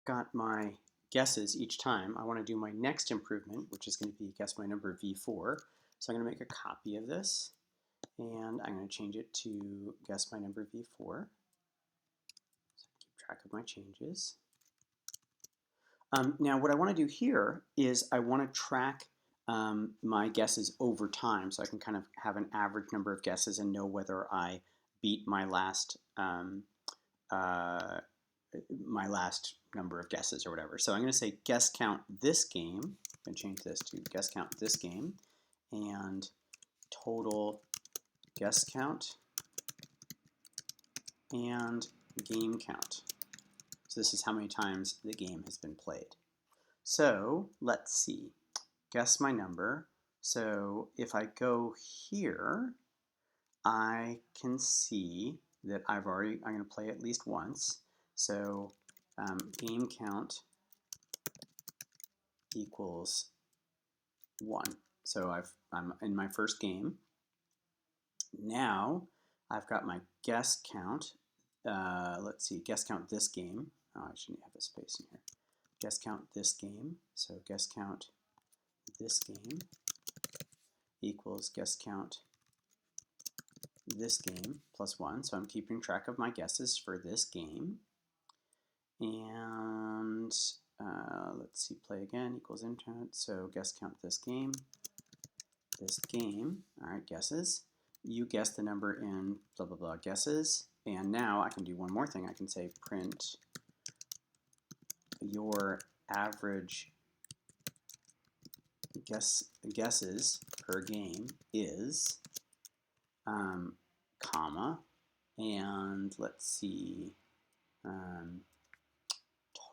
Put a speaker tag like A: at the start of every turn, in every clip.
A: got my guesses each time, I want to do my next improvement, which is going to be guess my number V4. So I'm going to make a copy of this, and I'm going to change it to guess my number V4. So keep track of my changes. Now what I want to do here is I want to track my guesses over time, so I can kind of have an average number of guesses and know whether I beat my last number of guesses or whatever. So I'm going to say guess count this game. I'm going to change this to guess count this game, and total guess count and game count. So this is how many times the game has been played. So let's see. Guess my number. So if I go here, I can see that I'm going to play at least once. So game count equals 1. So I'm in my first game. Now I've got my guess count. Let's see, guess count this game. Oh, I shouldn't have a space in here. Guess count this game. So guess count this game equals guess count this game plus 1. So I'm keeping track of my guesses for this game. And let's see, play again equals count. So guess count this game. All right, guesses. You guess the number in blah, blah, blah guesses. And now I can do one more thing. I can say print your average guesses per game is, comma, and let's see,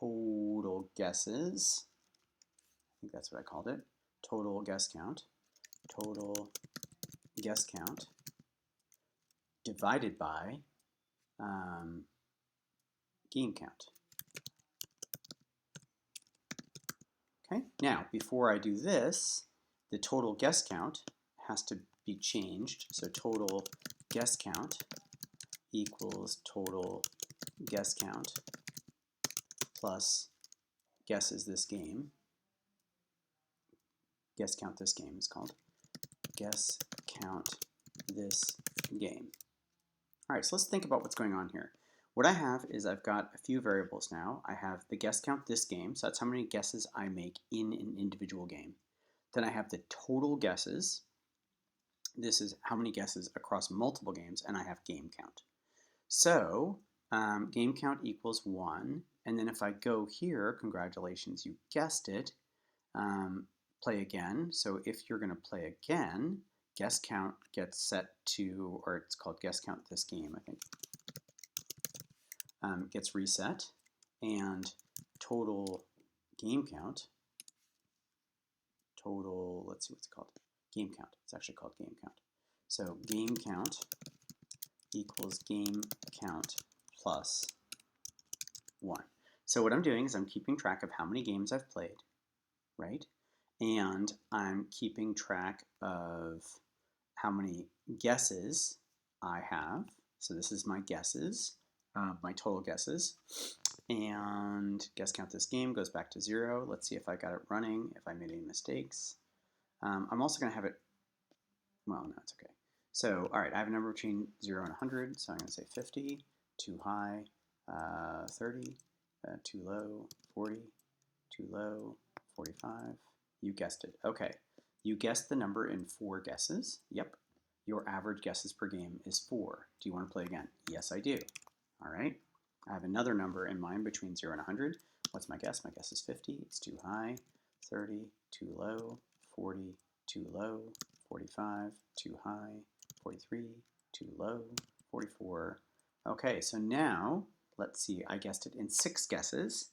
A: total guesses. I think that's what I called it. Total guess count. Total guess count divided by game count. Okay, now before I do this, the total guess count has to be changed. So total guess count equals total guess count plus guesses this game. Guess count this game is called. Guess count this game. All right, so let's think about what's going on here. What I have is I've got a few variables now. I have the guess count this game, so that's how many guesses I make in an individual game. Then I have the total guesses. This is how many guesses across multiple games, and I have game count. So game count equals 1, and then if I go here, congratulations, you guessed it, play again. So if you're going to play again, guess count gets set to, or it's called guess count this game, I think, gets reset, and total game count, let's see what's it called, game count, it's actually called game count. So game count equals game count plus 1. So what I'm doing is I'm keeping track of how many games I've played, right? And I'm keeping track of how many guesses I have. So this is my guesses, my total guesses. And guess count this game goes back to 0. Let's see if I got it running, if I made any mistakes. I'm also going to have it, well, no, it's okay. So, all right, I have a number between 0 and 100, so I'm going to say 50, too high, 30, too low, 40, too low, 45. You guessed it. Okay, you guessed the number in 4 guesses. Yep, your average guesses per game is 4. Do you want to play again? Yes, I do. All right, I have another number in mind between 0 and 100. What's my guess? My guess is 50. It's too high, 30, too low, 40, too low, 45, too high, 43, too low, 44. Okay, so now, let's see, I guessed it in 6 guesses.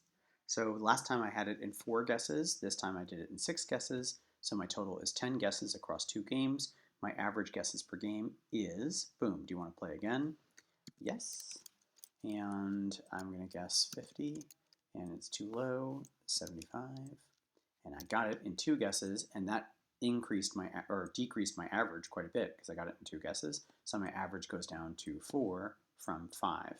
A: So last time I had it in 4 guesses, this time I did it in 6 guesses, so my total is 10 guesses across 2 games. My average guesses per game is, boom, do you want to play again? Yes. And I'm going to guess 50, and it's too low, 75, and I got it in 2 guesses, and that increased my, or decreased my average quite a bit because I got it in 2 guesses, so my average goes down to 4 from 5.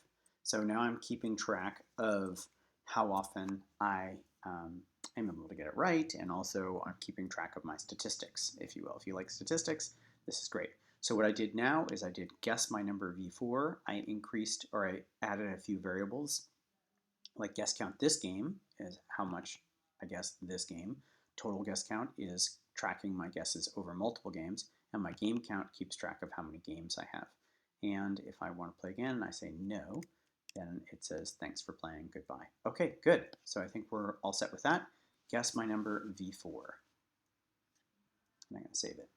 A: So now I'm keeping track of how often I am able to get it right, and also I'm keeping track of my statistics, if you will. If you like statistics, this is great. So what I did now is I did guess my number V4. I increased, or I added a few variables, like guess count this game is how much I guessed this game. Total guess count is tracking my guesses over multiple games, and my game count keeps track of how many games I have. And if I want to play again and I say no, then it says thanks for playing, goodbye. Okay, good. So I think we're all set with that. Guess my number V4. And I'm going to save it.